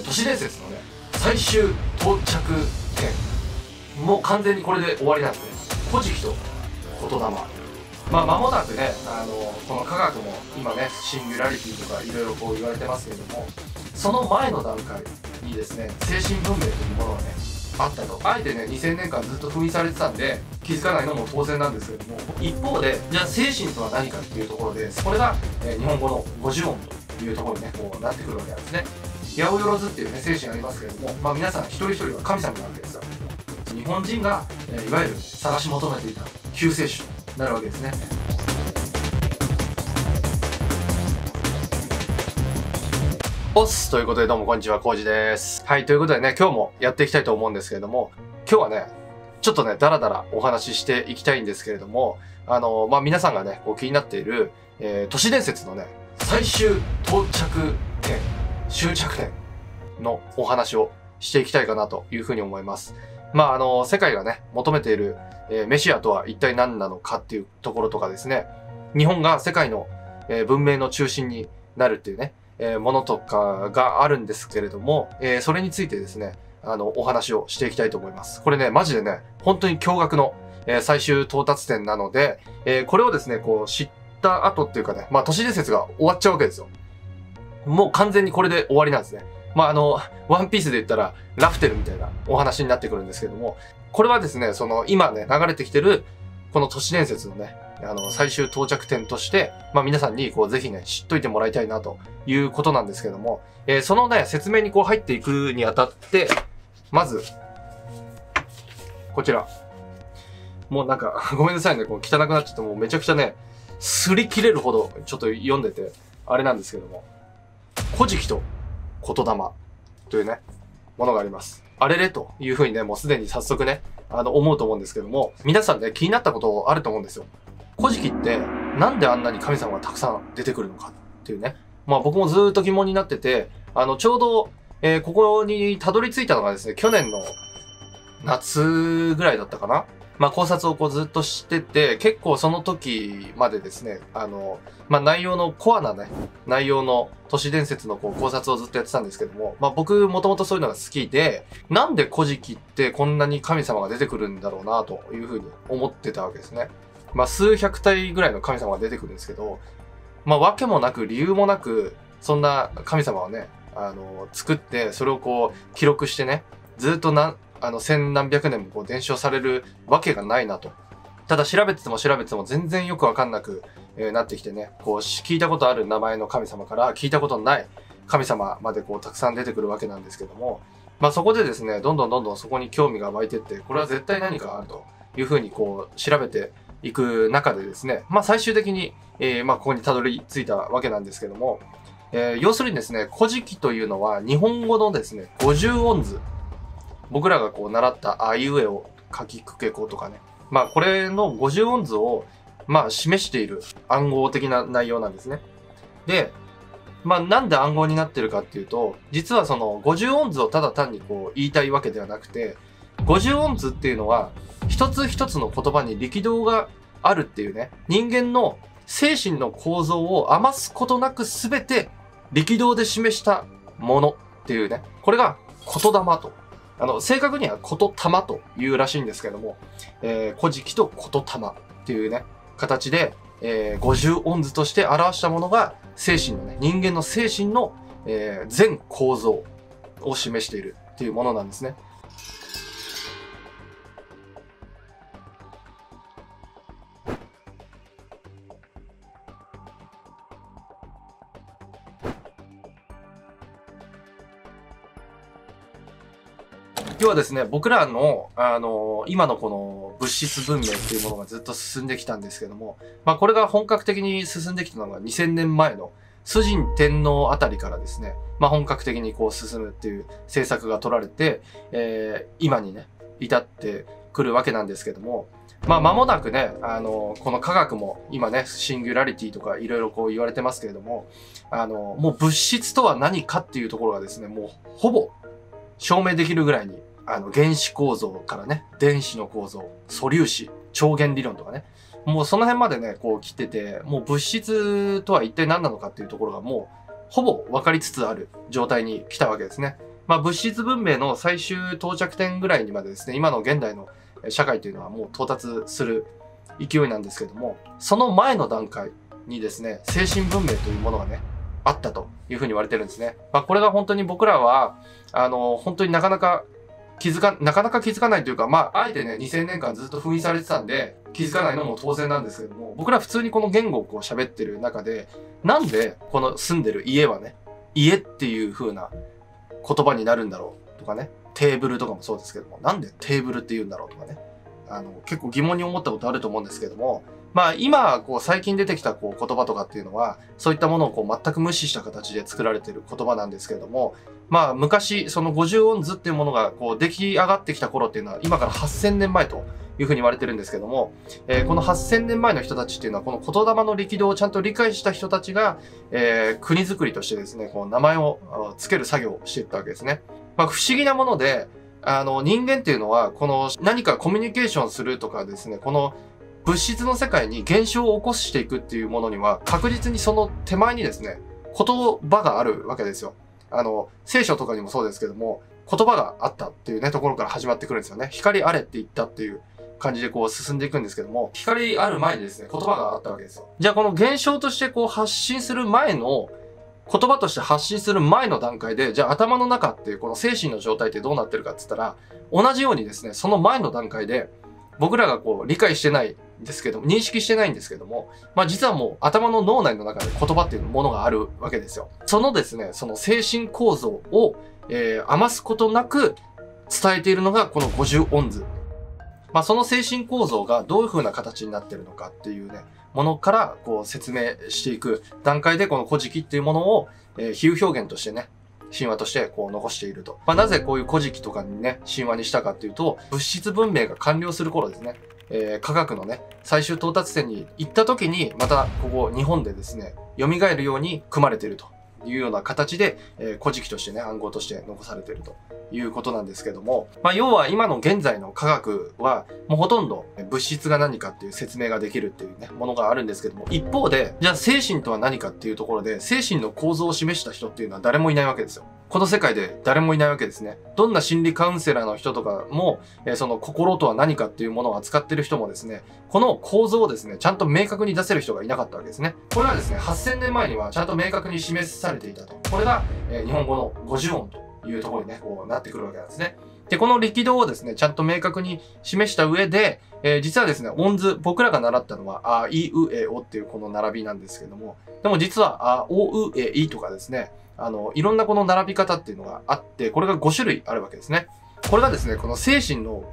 都市伝説のね、最終到着点。もう完全にこれで終わりなんですね。古事記と言霊。間もなくね、この科学も今ね、シンギュラリティとかいろいろこう言われてますけれども、その前の段階にですね、精神文明というものがね、あったと。あえてね、2000年間ずっと封印されてたんで、気づかないのも当然なんですけれども、一方で、じゃあ精神とは何かっていうところで、これが、日本語の50音というところにね、こうなってくるわけなんですね。八百万っていうね、精神ありますけれども、皆さん一人一人は神様なわけですよ。日本人が、いわゆる探し求めていた救世主となるわけですね。おっすということでどうもこんにちは、こうじです。はい、ということでね、今日もやっていきたいと思うんですけれども、今日はね、ちょっとね、だらだらお話ししていきたいんですけれども、皆さんがね、こう気になっている、都市伝説のね、最終到着点、終着点のお話をしていきたいかなというふうに思います。世界がね、求めている、メシアとは一体何なのかっていうところとかですね、日本が世界の、文明の中心になるっていうね、ものとかがあるんですけれども、それについてですね、お話をしていきたいと思います。これね、マジでね、本当に驚愕の、最終到達点なので、これをですね、こう知った後っていうかね、都市伝説が終わっちゃうわけですよ。もう完全にこれで終わりなんですね。ワンピースで言ったら、ラフテルみたいなお話になってくるんですけども、これはですね、今ね、流れてきてる、この都市伝説のね、最終到着点として、皆さんに、ぜひね、知っといてもらいたいな、ということなんですけども、そのね、説明に入っていくにあたって、まず、こちら。もうなんか、ごめんなさいね、汚くなっちゃって、もうめちゃくちゃね、擦り切れるほど、ちょっと読んでて、あれなんですけども、古事記と言霊というね、ものがあります。あれれというふうにね、もうすでに早速ね、思うと思うんですけども、皆さんね、気になったことあると思うんですよ。古事記って、なんであんなに神様がたくさん出てくるのかっていうね。僕もずーっと疑問になってて、ちょうど、ここにたどり着いたのがですね、去年の夏ぐらいだったかな。考察をずっとしてて、結構その時までですね、内容のコアなね、内容の都市伝説の考察をずっとやってたんですけども、僕もともとそういうのが好きで、なんで古事記ってこんなに神様が出てくるんだろうなというふうに思ってたわけですね。数百体ぐらいの神様が出てくるんですけど、わけもなく理由もなく、そんな神様をね、作って、それを記録してね、ずっと千何百年も伝承されるわけがないなと。ただ調べてても全然よくわかんなく、なってきてね、聞いたことある名前の神様から聞いたことのない神様までたくさん出てくるわけなんですけども、そこでですね、どんどんそこに興味が湧いてって、これは絶対何かあるというふうに調べていく中でですね、最終的に、ここにたどり着いたわけなんですけども、要するにですね、古事記というのは日本語のですね、50音図。僕らが習ったあいうえお、かきくけことかね。これの50音図を、示している暗号的な内容なんですね。で、なんで暗号になってるかっていうと、実はその50音図をただ単に言いたいわけではなくて、50音図っていうのは、一つ一つの言葉に力道があるっていうね、人間の精神の構造を余すことなくすべて力道で示したものっていうね、これが言霊と。正確には言霊というらしいんですけども、古事記と言霊っていうね、形で、50音図として表したものが精神のね、人間の精神の、全構造を示しているっていうものなんですね。要はですね、僕らの、今のこの物質文明っていうものがずっと進んできたんですけども、これが本格的に進んできたのが2000年前の崇神天皇あたりからですね、本格的に進むっていう政策が取られて、今にね、至ってくるわけなんですけども、間もなくね、この科学も今ね、シンギュラリティとかいろいろ言われてますけれども、もう物質とは何かっていうところがですね、もうほぼ証明できるぐらいに原子構造からね、電子の構造、素粒子、超弦理論とかね、もうその辺までね、来てて、もう物質とは一体何なのかっていうところがもうほぼ分かりつつある状態に来たわけですね。まあ物質文明の最終到着点ぐらいにまでですね、今の現代の社会というのはもう到達する勢いなんですけども、その前の段階にですね、精神文明というものがね、あったというふうに言われてるんですね。まあこれが本当に僕らは、本当になかなか気づかないというか、まあ、あえてね、2000年間ずっと封印されてたんで、気づかないのも当然なんですけども、僕ら普通にこの言語をこう喋ってる中で、なんでこの住んでる家はね、家っていう風な言葉になるんだろうとかね、テーブルとかもそうですけども、なんでテーブルって言うんだろうとかね、結構疑問に思ったことあると思うんですけども、まあ今、こう最近出てきたこう言葉とかっていうのは、そういったものをこう全く無視した形で作られている言葉なんですけれども、まあ昔、その50音図っていうものがこう出来上がってきた頃っていうのは、今から8000年前というふうに言われてるんですけども、この8000年前の人たちっていうのは、この言霊の力道をちゃんと理解した人たちが、国づくりとしてですね、こう名前を付ける作業をしていったわけですね。まあ不思議なもので、人間っていうのは、この何かコミュニケーションするとかですね、この物質の世界に現象を起こしていくっていうものには、確実にその手前にですね、言葉があるわけですよ。聖書とかにもそうですけども、言葉があったっていうね、ところから始まってくるんですよね。光あれって言ったっていう感じでこう進んでいくんですけども、光ある前にですね、言葉があったわけですよ。じゃあこの現象としてこう発信する前の、言葉として発信する前の段階で、じゃあ頭の中っていうこの精神の状態ってどうなってるかって言ったら、同じようにですね、その前の段階で、僕らがこう理解してないんですけども、認識してないんですけども、まあ実はもう頭の脳内の中で言葉っていうものがあるわけですよ。そのですね、その精神構造を、余すことなく伝えているのがこの50音図。まあその精神構造がどういう風な形になってるのかっていうね、ものからこう説明していく段階でこの古事記っていうものを、比喩表現としてね、神話としてこう残していると。まあなぜこういう古事記とかにね、神話にしたかっていうと、物質文明が完了する頃ですね、科学のね、最終到達点に行った時に、またここ日本でですね、蘇るように組まれているというような形で、古事記としてね、暗号として残されているということなんですけども、まあ要は今の現在の科学は、もうほとんど物質が何かっていう説明ができるっていうね、ものがあるんですけども、一方で、じゃあ精神とは何かっていうところで、精神の構造を示した人っていうのは誰もいないわけですよ。この世界で誰もいないわけですね。どんな心理カウンセラーの人とかも、その心とは何かっていうものを扱ってる人もですね、この構造をですね、ちゃんと明確に出せる人がいなかったわけですね。これはですね、8000年前にはちゃんと明確に示されていたと。これが、日本語の50音というところにね、こうなってくるわけなんですね。で、この力道をですね、ちゃんと明確に示した上で、実はですね、音図、僕らが習ったのは、あ、い、う、え、おっていうこの並びなんですけども、でも実は、あ、お、う、え、いとかですね、いろんなこの並び方っていうのがあって、これが5種類あるわけですね。これがですね、この精神の、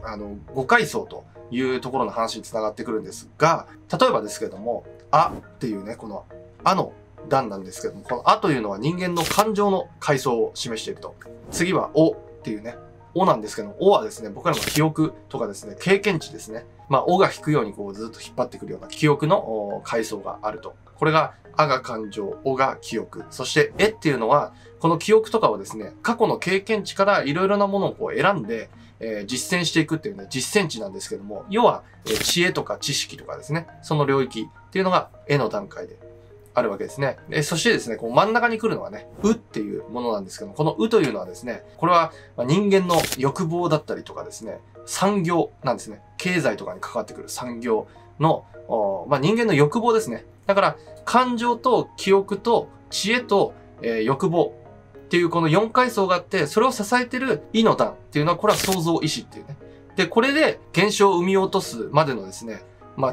5階層というところの話につながってくるんですが、例えばですけども、あっていうね、この、あの段なんですけども、このあというのは人間の感情の階層を示していると。次はおっていうね、おなんですけども、おはですね、僕らの記憶とかですね、経験値ですね。まあ、おが引くようにこうずっと引っ張ってくるような記憶の階層があると。これが、あが感情、おが記憶。そして、えっていうのは、この記憶とかをですね、過去の経験値からいろいろなものをこう選んで、実践していくっていうね、実践値なんですけども、要は、知恵とか知識とかですね、その領域っていうのが、絵の段階であるわけですね。そしてですね、こう真ん中に来るのはね、うっていうものなんですけども、このうというのはですね、これは人間の欲望だったりとかですね、産業なんですね。経済とかに関わってくる産業の、人間の欲望ですね。だから、感情と記憶と知恵と、欲望っていうこの4階層があって、それを支えてる意の段っていうのは、これは創造意志っていうね。で、これで現象を生み落とすまでのですね、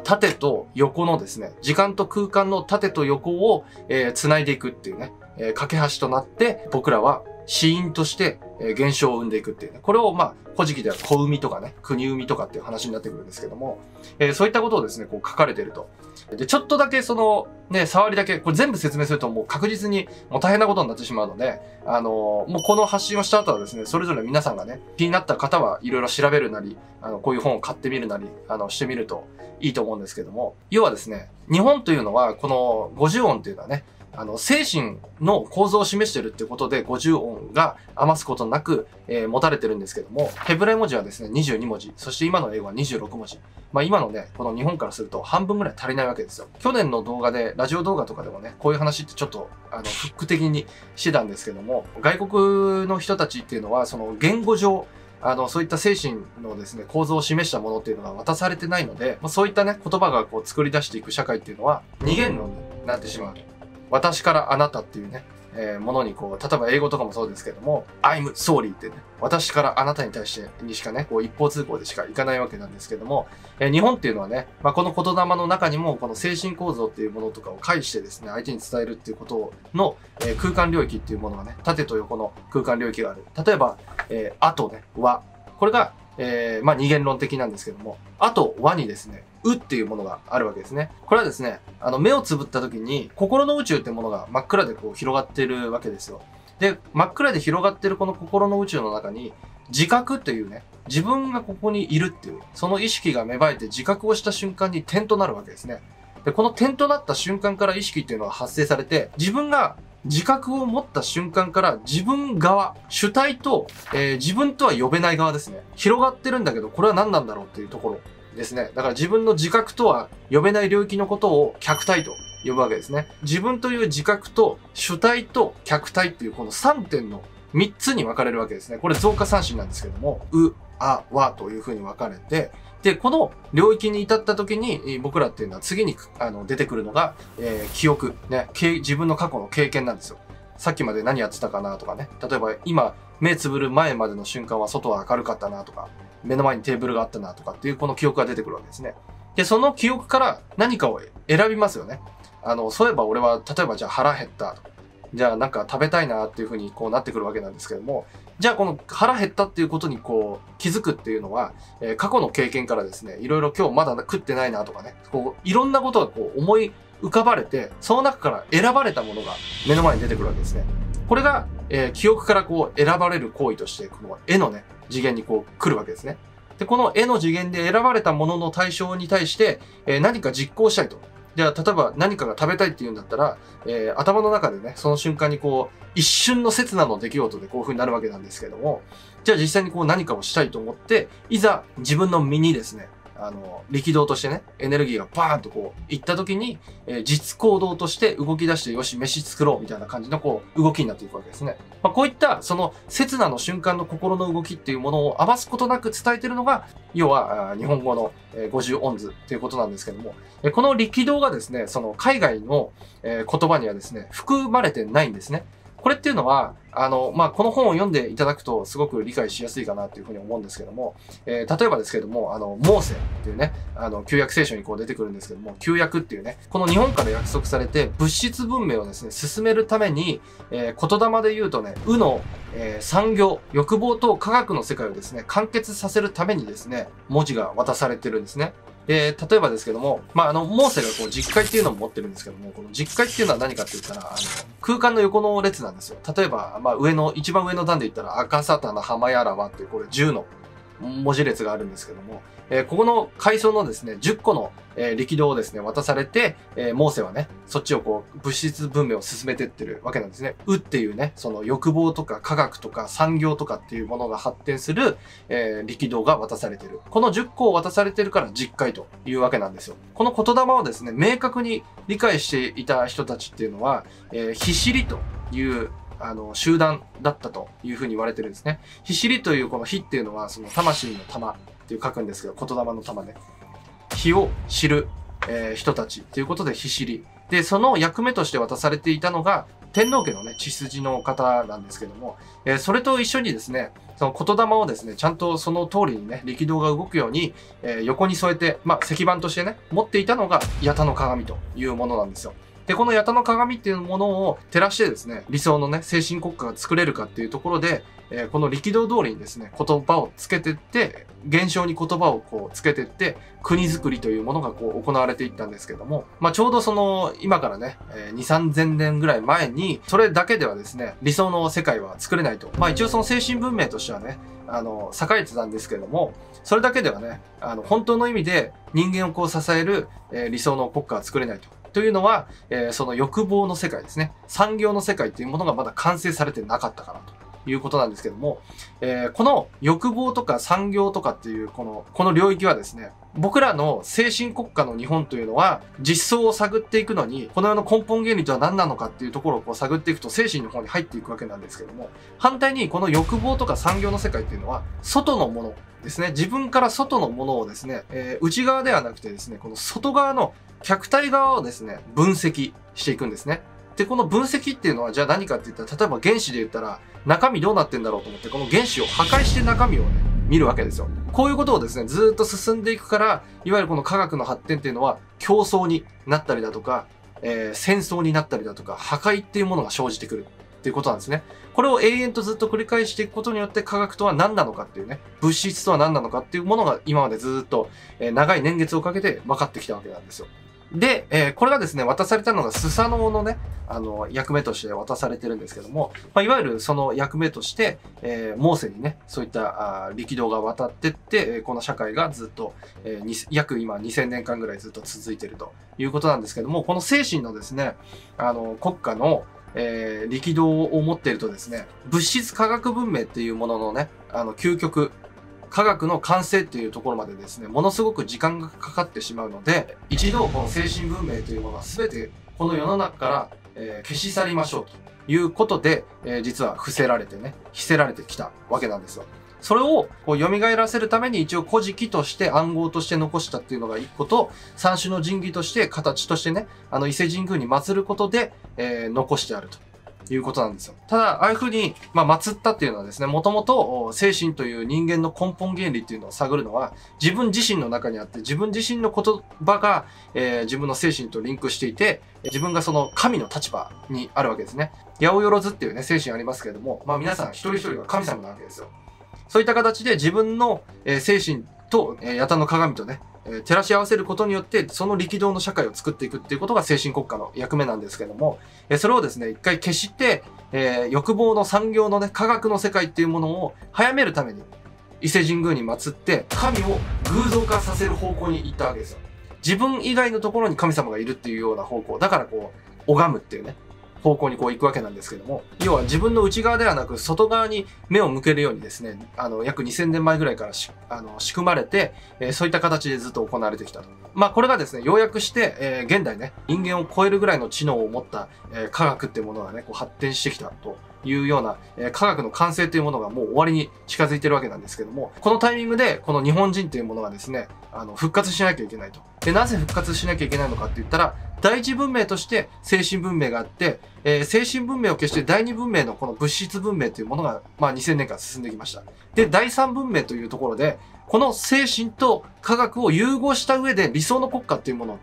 縦と横のですね、時間と空間の縦と横を、繋いでいくっていうね、架け橋となって、僕らは死因として、現象を生んでいくっていうね。これを古事記では小海とかね、国海とかっていう話になってくるんですけども、そういったことをですね、こう書かれていると。で、ちょっとだけその、ね、触りだけ、これ全部説明するともう確実にもう大変なことになってしまうので、もうこの発信をした後はですね、それぞれ皆さんがね、気になった方はいろいろ調べるなり、こういう本を買ってみるなり、してみるといいと思うんですけども、要はですね、日本というのは、この50音というのはね、精神の構造を示しているっていうことで50音が余すことなく、持たれてるんですけども、ヘブライ文字はですね、22文字。そして今の英語は26文字。今のね、この日本からすると半分ぐらい足りないわけですよ。去年の動画で、ラジオ動画とかでもね、こういう話ってちょっと、フック的にしてたんですけども、外国の人たちっていうのは、その言語上、そういった精神のですね、構造を示したものっていうのが渡されてないので、そういったね、言葉がこう作り出していく社会っていうのは、二元論になってしまう。私からあなたっていうね、ものにこう、例えば英語とかもそうですけども、I'm sorry ってね、私からあなたに対してにしかね、こう一方通行でしかいかないわけなんですけども、日本っていうのはね、この言霊の中にもこの精神構造っていうものとかを介してですね、相手に伝えるっていうことの、空間領域っていうものがね、縦と横の空間領域がある。例えば、あとね、は。これが、二元論的なんですけども、あとはにですね、っていうものがあるわけですね。これはですね、目をつぶった時に、心の宇宙ってものが真っ暗でこう広がってるわけですよ。で、真っ暗で広がってるこの心の宇宙の中に、自覚というね、自分がここにいるっていう、その意識が芽生えて自覚をした瞬間に点となるわけですね。で、この点となった瞬間から意識っていうのは発生されて、自分が自覚を持った瞬間から自分側、主体と、自分とは呼べない側ですね。広がってるんだけど、これは何なんだろうっていうところですね。だから自分の自覚とは呼べない領域のことを客体と呼ぶわけですね。自分という自覚と主体と客体っていうこの3点の3つに分かれるわけですね。これ増加三振なんですけども、あ、わという風に分かれて、で、この領域に至った時に、僕らっていうのは次に出てくるのが、記憶、ね、自分の過去の経験なんですよ。さっきまで何やってたかなとかね。例えば今、目つぶる前までの瞬間は外は明るかったなとか、目の前にテーブルがあったなとかっていうこの記憶が出てくるわけですね。で、その記憶から何かを選びますよね。そういえば俺は、例えばじゃあ腹減ったとか、じゃあなんか食べたいなっていう風にこうなってくるわけなんですけども、じゃあこの腹減ったっていうことにこう気づくっていうのは、過去の経験からですね、いろいろ今日まだ食ってないなとかね、こういろんなことがこう思い浮かばれて、その中から選ばれたものが目の前に出てくるわけですね。これが、記憶からこう選ばれる行為として、この絵のね、次元にこう来るわけですね。で、この絵の次元で選ばれたものの対象に対して、何か実行したいと。じゃあ、例えば何かが食べたいって言うんだったら、頭の中でね、その瞬間にこう、一瞬の刹那の出来事でこういう風になるわけなんですけども、じゃあ実際にこう何かをしたいと思って、いざ自分の身にですね、力道としてね、エネルギーがバーンとこう、いった時に、実行動として動き出して、よし、飯作ろうみたいな感じのこう、動きになっていくわけですね。こういった、その、刹那の瞬間の心の動きっていうものを余すことなく伝えているのが、要は、日本語の50音図っていうことなんですけども、この力道がですね、その海外の言葉にはですね、含まれてないんですね。これっていうのは、この本を読んでいただくとすごく理解しやすいかなというふうに思うんですけども、例えばですけども、モーセっていうね、旧約聖書にこう出てくるんですけども、旧約っていうね、この日本から約束されて物質文明をですね、進めるために、言霊で言うとね、の、産業、欲望と科学の世界をですね、完結させるためにですね、文字が渡されてるんですね。例えばですけども、モーセがこう実会っていうのを持ってるんですけども、この実会っていうのは何かって言ったら、空間の横の列なんですよ。例えば、一番上の段で言ったら、赤沙汰の浜やらわっていう、これ10の文字列があるんですけども、ここの階層のですね、10個の、力道をですね、渡されて、モーセはね、そっちをこう、物質文明を進めてってるわけなんですね。っていうね、その欲望とか科学とか産業とかっていうものが発展する、力道が渡されてる。この10個を渡されてるから実会というわけなんですよ。この言霊をですね、明確に理解していた人たちっていうのは、ひしりという、集団だったというふうに言われてるんですね。ひしりというこの火っていうのは、その魂の玉っていう書くんですけど、言霊の玉ね。火を知る、人たちということでひしり。で、その役目として渡されていたのが、天皇家のね、血筋の方なんですけども、それと一緒にですね、その言霊をですね、ちゃんとその通りにね、力道が動くように、横に添えて、石板としてね、持っていたのが、八田の鏡というものなんですよ。で、この八田の鏡っていうものを照らしてですね、理想のね、精神国家が作れるかっていうところで、この力道通りにですね、言葉をつけてって、現象に言葉をこうつけてって、国づくりというものがこう行われていったんですけども、ちょうどその、今からね、2、3000年ぐらい前に、それだけではですね、理想の世界は作れないと。一応その精神文明としてはね、栄えてたんですけども、それだけではね、本当の意味で人間をこう支える、理想の国家は作れないと。というのは、その欲望の世界ですね。産業の世界っていうものがまだ完成されてなかったからということなんですけども、この欲望とか産業とかっていうこの領域はですね、僕らの先進国家の日本というのは実相を探っていくのに、この世の根本原理とは何なのかっていうところをこう探っていくと精神の方に入っていくわけなんですけども、反対にこの欲望とか産業の世界っていうのは外のものですね。自分から外のものをですね、内側ではなくてですね、この外側の客体側をですね、分析していくんですね。で、この分析っていうのはじゃあ何かって言ったら、例えば原子で言ったら中身どうなってんだろうと思って、この原子を破壊して中身をね、見るわけですよ。こういうことをですね、ずーっと進んでいくから、いわゆるこの科学の発展っていうのは競争になったりだとか、戦争になったりだとか、破壊っていうものが生じてくるっていうことなんですね。これを永遠とずっと繰り返していくことによって科学とは何なのかっていうね、物質とは何なのかっていうものが今までずーっと、長い年月をかけて分かってきたわけなんですよ。で、これがですね、渡されたのがスサノオのね、役目として渡されてるんですけども、いわゆるその役目として、モーセにね、そういった力道が渡ってって、この社会がずっと、約今2000年間ぐらいずっと続いているということなんですけども、この精神のですね、国家の、力道を持っているとですね、物質科学文明っていうもののね、究極、科学の完成っていうところまでですね、ものすごく時間がかかってしまうので、一度この精神文明というものは全てこの世の中から、消し去りましょうということで、実は伏せられてね、秘せられてきたわけなんですよ。それをこう蘇らせるために一応古事記として暗号として残したっていうのが一個と、三種の神器として形としてね、伊勢神宮に祀ることで、残してあると。いうことなんですよ。ただ、ああいうふうに、祀ったっていうのはですね、もともと精神という人間の根本原理っていうのを探るのは、自分自身の中にあって、自分自身の言葉が、自分の精神とリンクしていて、自分がその神の立場にあるわけですね。八百万っていうね、精神ありますけれども、皆さん一人一人が神様なわけですよ。そういった形で自分の精神と八田の鏡とね、照らし合わせることによって、その力道の社会を作っていくっていうことが先進国家の役目なんですけども、それをですね、一回消して、欲望の産業のね、科学の世界っていうものを早めるために、伊勢神宮に祀って、神を偶像化させる方向に行ったわけですよ。自分以外のところに神様がいるっていうような方向。だからこう、拝むっていうね、方向にこう行くわけなんですけども、要は自分の内側ではなく外側に目を向けるようにですね、約2000年前ぐらいから仕組まれて、そういった形でずっと行われてきたと。これがですね、要約して、現代ね、人間を超えるぐらいの知能を持った、科学っていうものがね、こう発展してきたというような、科学の完成というものがもう終わりに近づいてるわけなんですけども、このタイミングで、この日本人というものがですね、復活しなきゃいけないと。で、なぜ復活しなきゃいけないのかって言ったら、第一文明として精神文明があって、精神文明を消して第二文明のこの物質文明というものが、2000年間進んできました。で、第三文明というところで、この精神と科学を融合した上で理想の国家っていうものを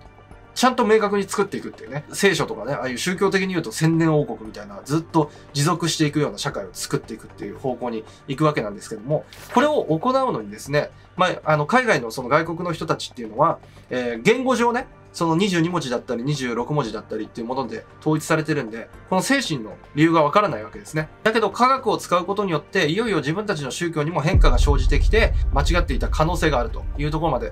ちゃんと明確に作っていくっていうね。聖書とかね、ああいう宗教的に言うと千年王国みたいな、ずっと持続していくような社会を作っていくっていう方向に行くわけなんですけども、これを行うのにですね、海外のその外国の人たちっていうのは、言語上ね、その22文字だったり26文字だったりっていうもので統一されてるんで、この精神の理由がわからないわけですね。だけど科学を使うことによって、いよいよ自分たちの宗教にも変化が生じてきて、間違っていた可能性があるというところまで、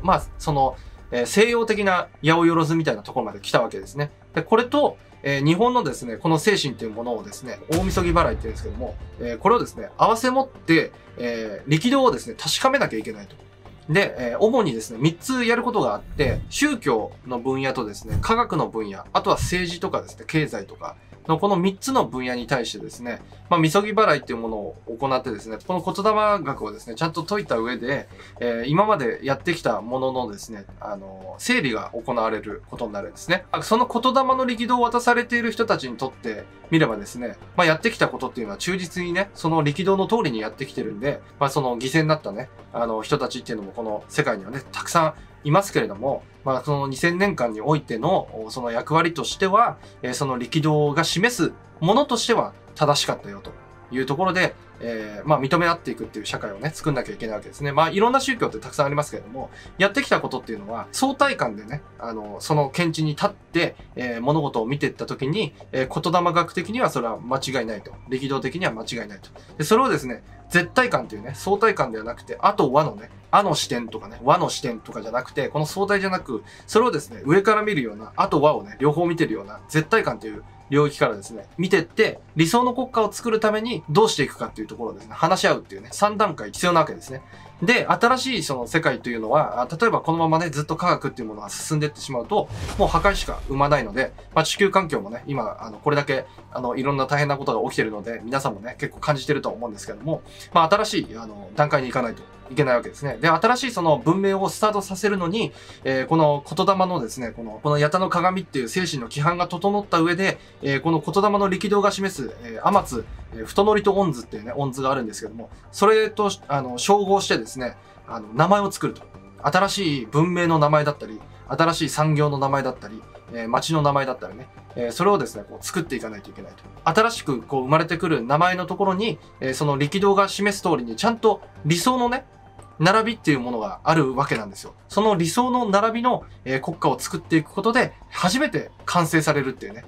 西洋的な八百万みたいなところまで来たわけですね。で、これと、日本のですね、この精神というものをですね、大晦ぎ払いって言うんですけども、これをですね、合わせ持って、力道をですね、確かめなきゃいけないと。で、主にですね、3つやることがあって、宗教の分野とですね、科学の分野、あとは政治とかですね、経済とかのこの3つの分野に対してですね、みそぎ払いっていうものを行ってですね、この言霊学をですね、ちゃんと解いた上で、今までやってきたもののですね、整理が行われることになるんですね。その言霊の力道を渡されている人たちにとってみればですね、やってきたことっていうのは忠実にね、その力道の通りにやってきてるんで、その犠牲になったね、人たちっていうのもこの世界にはね、たくさんいますけれども、その2000年間においてのその役割としては、その力道が示すものとしては正しかったよというところで、認め合っていくっていう社会をね、作んなきゃいけないわけですね。いろんな宗教ってたくさんありますけれども、やってきたことっていうのは、相対感でね、その見地に立って、物事を見ていったときに、言霊学的にはそれは間違いないと。力道的には間違いないと。で、それをですね、絶対感っていうね、相対感ではなくて、あと和のね、あの視点とかね、和の視点とかじゃなくて、この相対じゃなく、それをですね、上から見るような、あと和をね、両方見てるような、絶対感という領域からですね、見てって、理想の国家を作るためにどうしていくかっていうところをですね、話し合うっていうね、3段階必要なわけですね。で、新しいその世界というのは、例えばこのままね、ずっと科学っていうものが進んでいってしまうと、もう破壊しか生まないので、地球環境もね、今、これだけ、いろんな大変なことが起きているので、皆さんもね、結構感じてると思うんですけども、新しい、段階に行かないといけないわけですね。で、新しいその文明をスタートさせるのに、この言霊のですね、この八田の鏡っていう精神の規範が整った上で、この言霊の力道が示す、天津、太則と御図っていうね、御図があるんですけども、それと、照合してですね、名前を作ると。新しい文明の名前だったり、新しい産業の名前だったり、町の名前だったりね、それをですね、こう作っていかないといけないと。新しくこう生まれてくる名前のところに、その力道が示す通りにちゃんと理想のね、並びっていうものがあるわけなんですよ。その理想の並びの、国家を作っていくことで、初めて完成されるっていうね、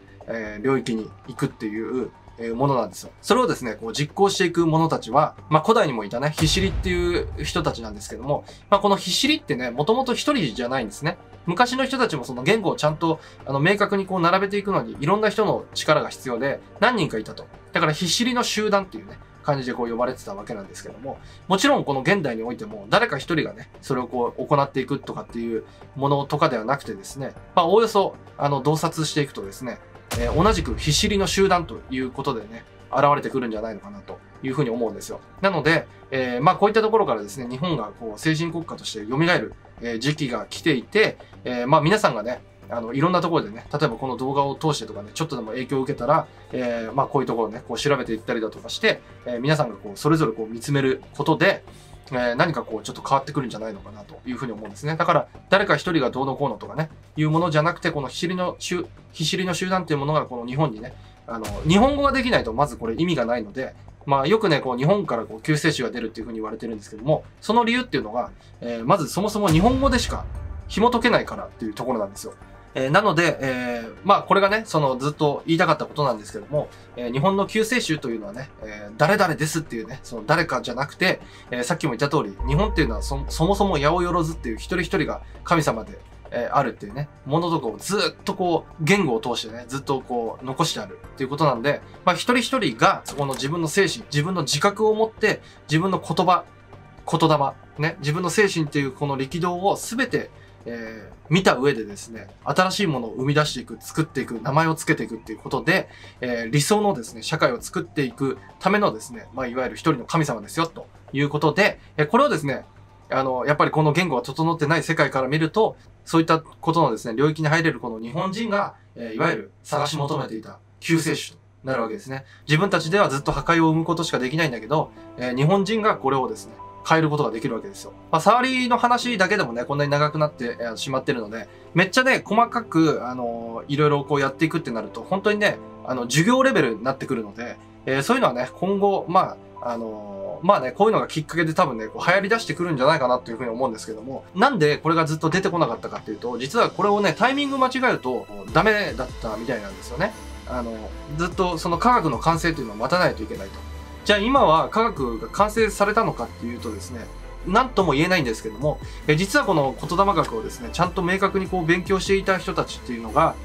領域に行くっていう、ものなんですよ。それをですね、こう実行していく者たちは、古代にもいたね、ひしりっていう人たちなんですけども、このひしりってね、もともと一人じゃないんですね。昔の人たちもその言語をちゃんと、明確にこう並べていくのに、いろんな人の力が必要で、何人かいたと。だからひしりの集団っていうね、感じでこう呼ばれてたわけなんですけども、もちろんこの現代においても、誰か一人がね、それをこう行っていくとかっていうものとかではなくてですね、おおよそ、洞察していくとですね、同じくひしりの集団ということでね、現れてくるんじゃないのかなというふうに思うんですよ。なので、こういったところからですね、日本がこう先進国家として蘇る、時期が来ていて、皆さんがね、いろんなところでね、例えばこの動画を通してとかね、ちょっとでも影響を受けたら、こういうところをね、こう調べていったりだとかして、皆さんがこう、それぞれこう見つめることで、何かこう、ちょっと変わってくるんじゃないのかなというふうに思うんですね。だから、誰か一人がどうのこうのとかね、いうものじゃなくて、このひしりの集団っていうものがこの日本にね、日本語ができないとまずこれ意味がないので、よくね、こう日本からこう救世主が出るっていうふうに言われてるんですけども、その理由っていうのが、まずそもそも日本語でしか紐解けないからっていうところなんですよ。なので、これがね、そのずっと言いたかったことなんですけども、日本の救世主というのはね、誰々ですっていうね、その誰かじゃなくて、さっきも言った通り、日本っていうのはそもそも八百万っていう一人一人が神様で、あるっていうね、ものとかをずっとこう、言語を通してね、ずっとこう、残してあるっていうことなんで、一人一人がそこの自分の精神、自分の自覚を持って、自分の言葉、言霊、ね、自分の精神っていうこの力道をすべて、見た上でですね、新しいものを生み出していく、作っていく、名前をつけていくっていうことで、理想のですね、社会を作っていくためのですね、いわゆる一人の神様ですよ、ということで、これをですね、やっぱりこの言語が整ってない世界から見ると、そういったことのですね、領域に入れるこの日本人が、いわゆる探し求めていた救世主となるわけですね。自分たちではずっと破壊を生むことしかできないんだけど、日本人がこれをですね、変えることができるわけですよ。触りの話だけでもね、こんなに長くなってしまってるので、めっちゃね、細かく、いろいろこうやっていくってなると、本当にね、授業レベルになってくるので、そういうのはね、今後、こういうのがきっかけで多分ね、こう流行り出してくるんじゃないかなというふうに思うんですけども、なんでこれがずっと出てこなかったかっていうと、実はこれをね、タイミング間違えるとダメだったみたいなんですよね。ずっとその科学の完成というのを待たないといけないと。じゃあ今は科学が完成されたのかっていうとですね、なんとも言えないんですけども、実はこの言霊学をですね、ちゃんと明確にこう勉強していた人たちっていうのが、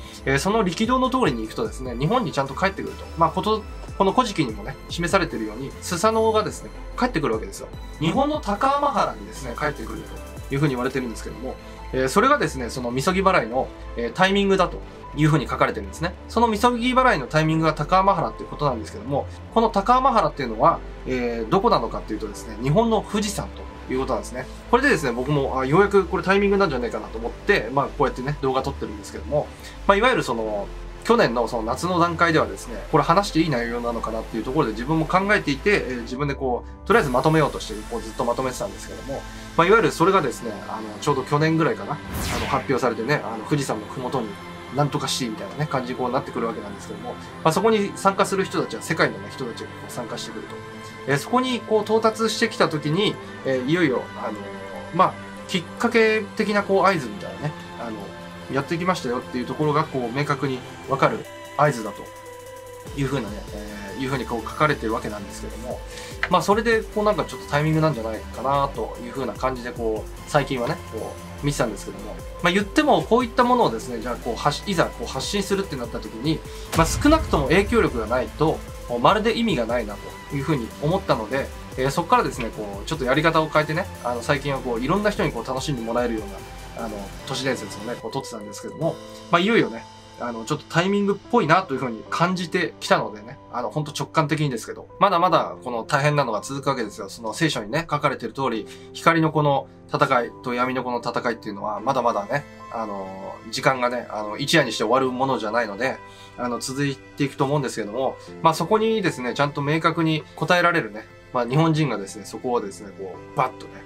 その力道の通りに行くとですね、日本にちゃんと帰ってくると。この古事記にもね、示されているように、スサノオがですね、帰ってくるわけですよ。日本の高天原にですね、帰ってくるというふうに言われてるんですけども、それがですね、そのみそぎ払いの、タイミングだというふうに書かれてるんですね。そのみそぎ払いのタイミングが高天原っていうことなんですけども、この高天原っていうのは、どこなのかっていうとですね、日本の富士山ということなんですね。これでですね、僕もようやくこれタイミングなんじゃないかなと思って、こうやってね、動画撮ってるんですけども、いわゆるその、去年のその夏の段階ではですね、これ話していい内容なのかなっていうところで自分も考えていて、自分でこう、とりあえずまとめようとしてこうずっとまとめてたんですけども、いわゆるそれがですね、ちょうど去年ぐらいかな、発表されてね、富士山の麓になんとかシティみたいなね、感じにこうなってくるわけなんですけども、そこに参加する人たちは世界の、ね、人たちがこう参加してくると。そこにこう到達してきた時に、いよいよ、きっかけ的なこう合図みたいなね、やってきましたよっていうところがこう明確にわかる合図だというふうなね、いうふうにこう書かれてるわけなんですけども、まあそれでこうなんかちょっとタイミングなんじゃないかなというふうな感じでこう最近はね、こう見てたんですけども、まあ言ってもこういったものをですね、じゃあこういざこう発信するってなった時に、まあ少なくとも影響力がないと、まるで意味がないなというふうに思ったので、そこからですね、こう、ちょっとやり方を変えてね、最近はこう、いろんな人にこう、楽しんでもらえるような、都市伝説をね、こう、撮ってたんですけども、まあ、いよいよね、ちょっとタイミングっぽいなというふうに感じてきたのでね、ほんと直感的にですけど、まだまだこの大変なのが続くわけですよ。その聖書にね、書かれてる通り、光のこの戦いと闇のこの戦いっていうのは、まだまだね、時間がね、一夜にして終わるものじゃないので、続いていくと思うんですけども、まあそこにですね、ちゃんと明確に答えられるね、まあ日本人がですね、そこをですね、こう、バッとね、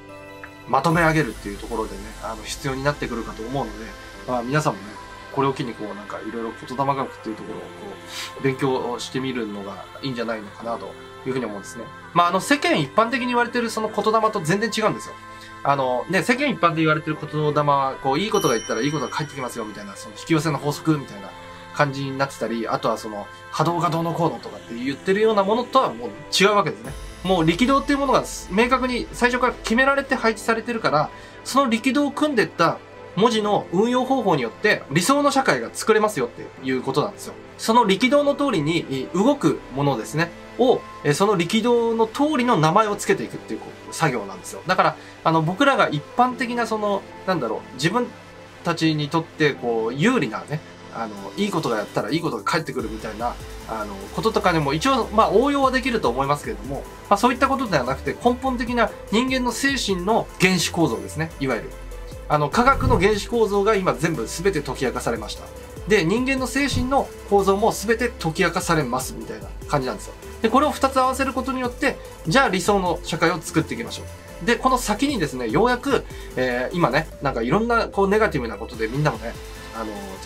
まとめ上げるっていうところでね、必要になってくるかと思うので、まあ皆さんもね、これを機にこうなんかいろいろ言霊学っていうところをこう勉強してみるのがいいんじゃないのかなというふうに思うんですね。まあ世間一般的に言われてるその言霊と全然違うんですよ。世間一般で言われてる言霊は、こういいことが言ったらいいことが返ってきますよみたいな、その引き寄せの法則みたいな感じになってたり、あとはその波動がどうのこうのとかって言ってるようなものとはもう違うわけですね。もう力道っていうものが明確に最初から決められて配置されてるから、その力道を組んでいった文字の運用方法によって理想の社会が作れますよっていうことなんですよ。その力道の通りに動くものですね。を、その力道の通りの名前をつけていくっていう作業なんですよ。だから、僕らが一般的なその、自分たちにとってこう、有利なね、いいことがやったらいいことが返ってくるみたいな、こととかでも一応、まあ応用はできると思いますけれども、まあそういったことではなくて根本的な人間の精神の原子構造ですね。いわゆる。科学の原子構造が今全部全て解き明かされました。で、人間の精神の構造も全て解き明かされますみたいな感じなんですよ。で、これを2つ合わせることによって、じゃあ理想の社会を作っていきましょう。で、この先にですね、ようやく、今ね、なんかいろんなこうネガティブなことでみんなもね、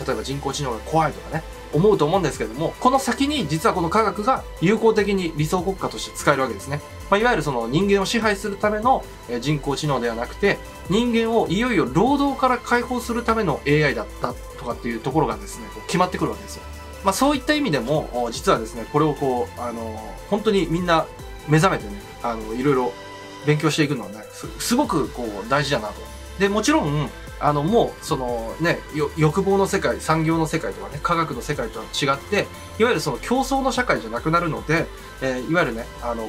例えば人工知能が怖いとかね、思うと思うんですけども、この先に実はこの科学が有効的に理想国家として使えるわけですね。まあ、いわゆるその人間を支配するための人工知能ではなくて、人間をいよいよ労働から解放するための AI だったとかっていうところがですね、決まってくるわけですよ。まあそういった意味でも、実はですね、これをこう、本当にみんな目覚めてね、いろいろ勉強していくのはね、すごくこう大事だなと。で、もちろん、もう、そのね、欲望の世界、産業の世界とかね、科学の世界とは違って、いわゆるその競争の社会じゃなくなるので、いわゆるね、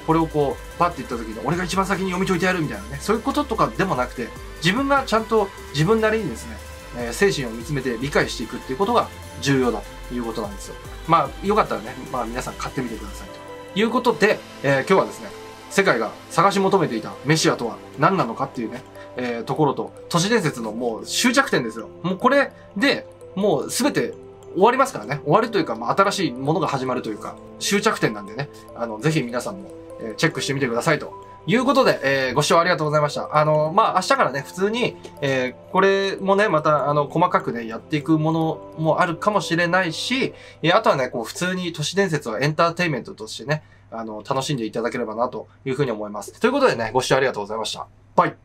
これをこう、パッて言った時に、俺が一番先に読み解いてやるみたいなね、そういうこととかでもなくて、自分がちゃんと自分なりにですね、精神を見つめて理解していくっていうことが重要だということなんですよ。まあ、よかったらね、まあ皆さん買ってみてくださいということで、今日はですね、世界が探し求めていたメシアとは何なのかっていうね、ところと、都市伝説のもう終着点ですよ。もうこれで、もうすべて終わりますからね。終わるというか、まあ、新しいものが始まるというか、終着点なんでね、ぜひ皆さんも、チェックしてみてくださいということで、ご視聴ありがとうございました。まあ、明日からね、普通に、これもね、また、細かくね、やっていくものもあるかもしれないし、あとはね、こう、普通に都市伝説はエンターテインメントとしてね、楽しんでいただければなというふうに思います。ということでね、ご視聴ありがとうございました。バイ。